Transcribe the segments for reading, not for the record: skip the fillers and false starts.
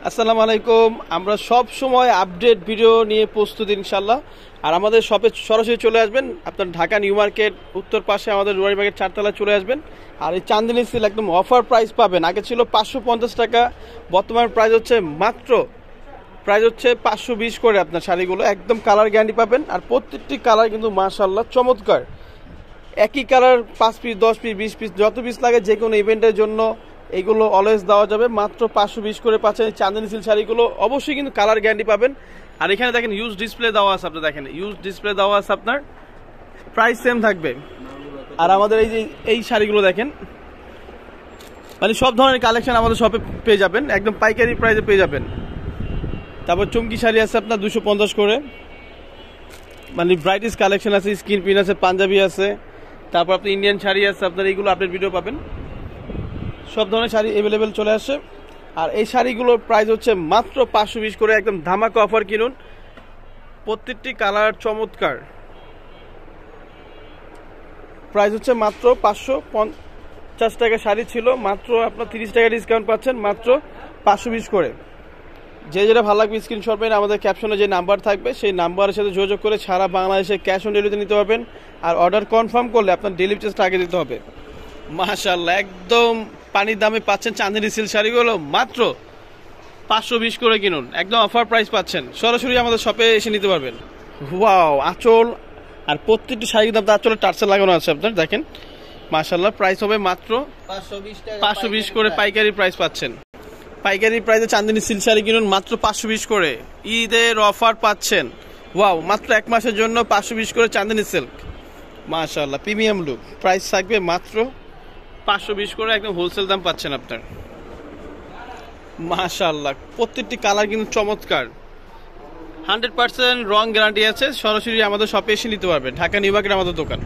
আসসালামু আলাইকুম। আমরা সব সময় আপডেট ভিডিও নিয়ে প্রস্তুত ইনশাল্লাহ। আর আমাদের শপে সরাসরি চলে আসবেন, আপনার ঢাকা নিউ মার্কেট উত্তর পাশে আমাদের রুয়ারি মার্কেট 4 তলায় চলে আসবেন। আর এই চান্দিনী সিল একদম অফার প্রাইস পাবেন। আগে ছিল 550 টাকা, বর্তমান প্রাইস হচ্ছে মাত্র 520 করে। আপনার শাড়িগুলো একদম কালার গ্যারান্টি পাবেন। আর প্রত্যেকটি কালার কিন্তু মাশাআল্লাহ চমৎকার। একই কালার 5 পিস 10 পিস 20 পিস যত পিস লাগে যে কোনো ইভেন্টের জন্য এইগুলো অলওয়েজ দেওয়া যাবে। মাত্র 520 করে পাচ্ছেন এই চাঁদনী সিল্ক শাড়িগুলো। অবশ্যই কিন্তু কালার গ্যারান্টি পাবেন। আর এখানে দেখেন ইউজ ডিসপ্লে দেওয়া আছে, আপনার দেখেন ইউজ ডিসপ্লে দেওয়া আছে, আপনার প্রাইস সেম থাকবে। আর আমাদের এই যে এই শাড়িগুলো দেখেন, মানে সব ধরনের কালেকশন আমাদের শপে পেয়ে যাবেন, একদম পাইকারি প্রাইসে পেয়ে যাবেন। তারপর চুমকি শাড়ি আছে আপনার 250 করে, মানে ব্রাইটিস কালেকশন আছে, স্কিন পিন আছে, পাঞ্জাবি আছে, তারপর আপনি ইন্ডিয়ান শাড়ি আছে আপনার। এইগুলো আপডেট ভিডিও পাবেন, সব ধরনের শাড়ি অ্যাভেলেবেল চলে আসে। আর এই শাড়িগুলোর প্রাইস হচ্ছে মাত্র 520 করে, একদম ধামাকা অফার কিনুন। প্রত্যেকটি কালার চমৎকার। প্রাইস হচ্ছে মাত্র 550 টাকা শাড়ি ছিল, মাত্র আপনার 30 টাকা ডিসকাউন্ট পাচ্ছেন, মাত্র 520 করে। যে যেটা ভালো লাগবে স্ক্রিনশট মেরে আমাদের ক্যাপশনে যে নাম্বার থাকবে সেই নাম্বারের সাথে যোগাযোগ করে সারা বাংলাদেশে ক্যাশ অন ডেলিভারিতে নিতে পারবেন। আর অর্ডার কনফার্ম করলে আপনার ডেলিভারি চার্জটা আগে দিতে হবে। মাশাআল্লাহ একদম পানির দামে পাচ্ছেন চাঁদনী সিল্ক শাড়িগুলো, মাত্র 520 করে কিনুন, একদম অফার প্রাইস পাচ্ছেন। সরাসরি আমাদের শপে এসে নিতে পারবেন। ওয়াও আঁচল, আর প্রত্যেকটি শাড়ির দাম আঁচলে টার্সেল লাগানো আছে আপনার দেখেন। মাশাআল্লাহ প্রাইস হবে মাত্র 520 করে, পাইকারি প্রাইস পাচ্ছেন। পাইকারি প্রাইসে চাঁদনী সিল্ক শাড়ি কিনুন মাত্র 520 করে, ঈদের অফার পাচ্ছেন। ওয়াও মাত্র 1 মাসের জন্য 520 করে চাঁদনী সিল্ক। মাশাআল্লাহ প্রিমিয়াম লুক, প্রাইস থাকবে মাত্র 520 করে, একদম হোলসেল দাম পাচ্ছেন আপনার। মাশাআল্লাহ প্রত্যেকটি কালার কিন্তু চমৎকার, 100% রং গ্যারান্টি আছে। সরাসরি আমাদের শপে এসে নিতে পারবেন, ঢাকা নিউ মার্কেট আমাদের দোকান।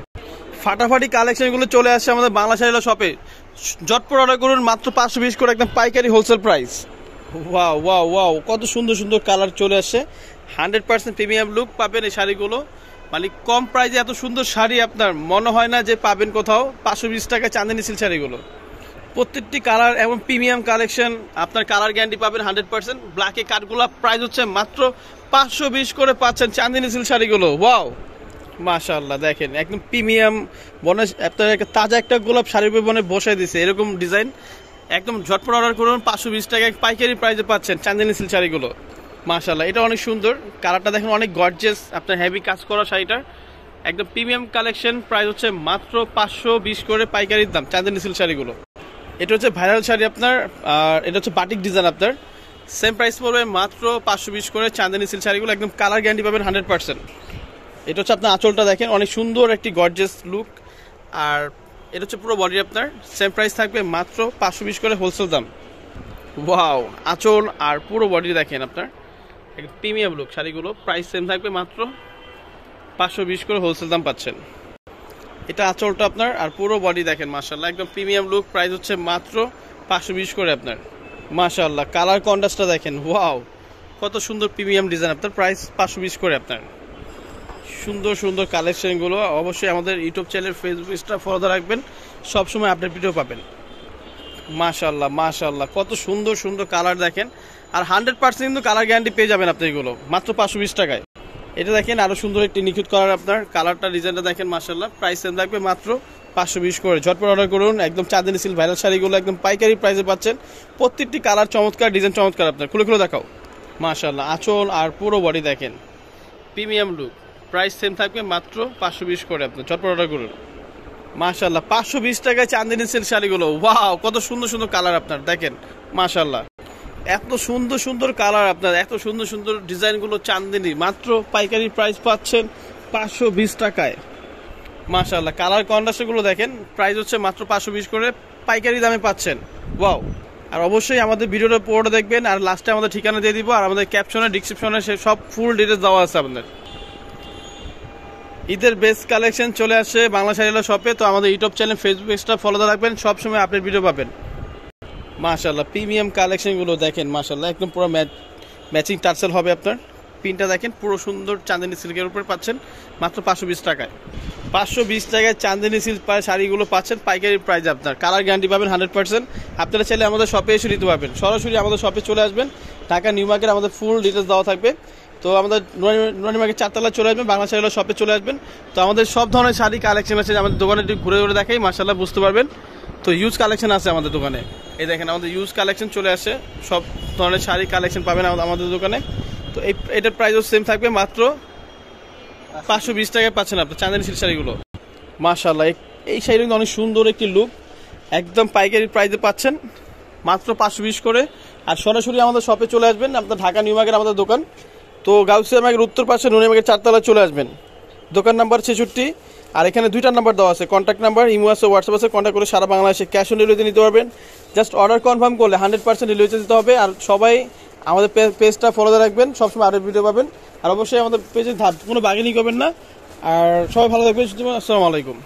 ফাটাফাটি কালেকশনগুলো চলে আসছে আমাদের বাংলা শাড়িলা শপে। জটপট অর্ডার করুন, মাত্র 520 করে, একদম পাইকারি wholesale price. Wow wow wow কত সুন্দর সুন্দর কালার চলে আসছে। 100% প্রিমিয়াম লুক পাবেন এই শাড়িগুলো। মানে কম প্রাইসে এত সুন্দর শাড়ি আপনার মনে হয় না যে পাবেন কোথাও। 520 টাকা চাঁদনী সিল্ক শাড়িগুলো, প্রত্যেকটি কালার এবং প্রিমিয়াম কালেকশন। আপনার কালার গ্যারান্টি পাবেন 100%। ব্ল্যাকে কাঠগোলাপ প্রাইস হচ্ছে মাত্র 520 করে পাচ্ছেন চাঁদনী সিল্ক শাড়িগুলো। ওয়াও মাশাআল্লাহ দেখেন একদম প্রিমিয়াম বনে আপনার তাজা একটা গোলাপ শাড়ির বনে বসাই দিছে এরকম ডিজাইন। একদম ঝটপট অর্ডার করুন, 520 টাকায় পাইকারি প্রাইসে পাচ্ছেন চাঁদনী সিল্ক শাড়িগুলো। মাশাআল্লাহ এটা অনেক সুন্দর, কালারটা দেখেন অনেক গর্জিয়াস, আপনার হেভি কাজ করা শাড়িটার একদম প্রিমিয়াম কালেকশন। প্রাইস হচ্ছে মাত্র 520 করে, পাইকারির দাম চাঁদনী সিল্ক শাড়িগুলো। এটা হচ্ছে ভাইরাল শাড়ি আপনার, আর এটা হচ্ছে বাটিক ডিজাইন আপনার। সেম প্রাইস পড়বে মাত্র 520 করে চাঁদনী সিল্ক শাড়িগুলো, একদম কালার গ্যারান্টি পাবেন 100%। এটা হচ্ছে আপনার আঁচলটা দেখেন, অনেক সুন্দর একটি গর্জিয়াস লুক। আর এটা হচ্ছে পুরো বডি আপনার, সেম প্রাইস থাকবে মাত্র 520 করে হোলসেল দাম। ওয়াও আঁচল আর পুরো বডি দেখেন আপনার একদম প্রিমিয়াম লুক শাড়িগুলো, প্রাইস সেম থাকবে মাত্র 520 করে হোলসেল দাম পাচ্ছেন। এটা আঁচলটা আপনার, আর পুরো বডি দেখেন মাশাআল্লাহ একদম প্রিমিয়াম লুক, প্রাইস হচ্ছে মাত্র 520 করে আপনার। মাশাআল্লাহ কালার কন্ট্রাস্টটা দেখেন, ওয়াও কত সুন্দর প্রিমিয়াম ডিজাইন আপনার, প্রাইস 520 করে আপনার। সুন্দর সুন্দর কালেকশনগুলো অবশ্যই আমাদের ইউটিউব চ্যানেল ফেসবুক পেজটা ফলো রাখবেন, সবসময় আপডেট ভিডিও পাবেন। মাশাআল্লাহ মাশাআল্লাহ কত সুন্দর সুন্দর কালার দেখেন। আর 100% কিন্তু কালার গ্যারান্টি পেয়ে যাবেন আপনি এগুলো মাত্র 520 টাকায়। এটা দেখেন আরো সুন্দর একটি নিখুঁত কালার আপনার, কালারটা ডিজাইনটা দেখেন মাশাআল্লাহ, প্রাইস সেম থাকবে মাত্র 520 করে। ঝটপট অর্ডার করুন, একদম চাঁদনী সিল্ক ভাইরাল শাড়িগুলো একদম পাইকারি প্রাইসে পাচ্ছেন। প্রত্যেকটি কালার চমৎকার, ডিজাইন চমৎকার আপনার, খুলে খুলে দেখাও। মাশাআল্লাহ আঁচল আর পুরো বডি দেখেন প্রিমিয়াম লুক, প্রাইস সেম থাকবে মাত্র 520 করে আপনার। ঝটপট অর্ডার করুন। মাশাআল্লাহ 520 টাকায় চাঁদনী সিল্ক শাড়িগুলো। ওয়াও কত সুন্দর সুন্দর কালার আপনার দেখেন মাশাআল্লাহ, এত সুন্দর সুন্দর কালার আপনার, এত সুন্দর সুন্দর ডিজাইনগুলো চাঁদনী, মাত্র পাইকারি প্রাইস পাচ্ছেন 520 টাকায়। মাশাআল্লাহ কালার কন্ট্রাস্টগুলো দেখেন, প্রাইস হচ্ছে মাত্র 520 করে, পাইকারি দামে পাচ্ছেন। ওয়াও আর অবশ্যই আমাদের ভিডিওটা পুরোটা দেখবেন, আর লাস্টে আমাদের ঠিকানা দিয়ে দিব, আর আমাদের ক্যাপশনে ডিসক্রিপশনে সব ফুল ডিটেলস দেওয়া আছে আপনাদের। ঈদের বেস্ট কালেকশন চলে আসে বাংলা শাড়িলা শপে, তো আমাদের ইউটিউব চ্যানেল ফেসবুক পেজটা ফলো রাখবেন, সবসময় আপডেট ভিডিও পাবেন। মাশাআল্লাহ প্রিমিয়াম কালেকশনগুলো দেখেন মাশাআল্লাহ, একদম পুরো ম্যাচিং টার্সেল হবে আপনার। পিনটা দেখেন পুরো সুন্দর চাঁদনী সিল্কের উপরে পাচ্ছেন মাত্র 520 টাকায়। 520 টাকায় চাঁদনী সিল্ক শাড়িগুলো পাচ্ছেন পাইকারি প্রাইস আপনার, কালার গ্যারান্টি পাবেন 100%। আপনারা চাইলে আমাদের শপে এসে নিতে পারবেন, সরাসরি আমাদের শপে চলে আসবেন। ঢাকা নিউ মার্কেট আমাদের ফুল ডিটেলস দেওয়া থাকবে। তো আমাদের নুরানি মার্কেট 4 তলায় চলে আসবেন, বাংলা শাড়ি শপে চলে আসবেন। তো আমাদের সব ধরনের শাড়ি কালেকশন আছে, আমাদের দোকানে একটু ঘুরে ঘুরে দেখাই, মাশাআল্লাহ বুঝতে পারবেন। তো ইউজ কালেকশন আছে আমাদের দোকানে, এই দেখেন আমাদের ইউজ কালেকশন চলে আসে, সব ধরনের শাড়ি কালেকশন পাবেন আমাদের দোকানে। তো এটার প্রাইসও সেম থাকবে, মাত্র 520 টাকায় পাচ্ছেন আপনার চাঁদেনি সিল্ক শাড়িগুলো। মাশাআল্লাহ এই শাড়িগুলো অনেক সুন্দর একটি লুক, একদম পাইকারি প্রাইসে পাচ্ছেন মাত্র 520 করে। আর সরাসরি আমাদের শপে চলে আসবেন, আপনার ঢাকা নিউ মার্কেট আমাদের দোকান। তো গাউসিয়া মার্কেট উত্তর পাশে নুরানি মার্কেট 4 তলায় চলে আসবেন, দোকান নাম্বার 66। আর এখানে 2টা নাম্বার দেওয়া আছে, কন্ট্যাক্ট নাম্বার, ইমো আছে, হোয়াটসঅ্যাপ আছে, কন্ট্যাক্ট করে সারা বাংলাদেশে ক্যাশ অন ডেলিভারি নিতে পারবেন। জাস্ট অর্ডার কনফার্ম করলে 100% ডেলিভারি দিতে হবে। আর সবাই আমাদের পেজটা ফলো রাখবেন, সবসময় আরও ভিডিও পাবেন। আর অবশ্যই আমাদের পেজে কোনো বার্গেনিং করবেন না। আর সবাই ভালো থাকবেন, আসসালামু আলাইকুম।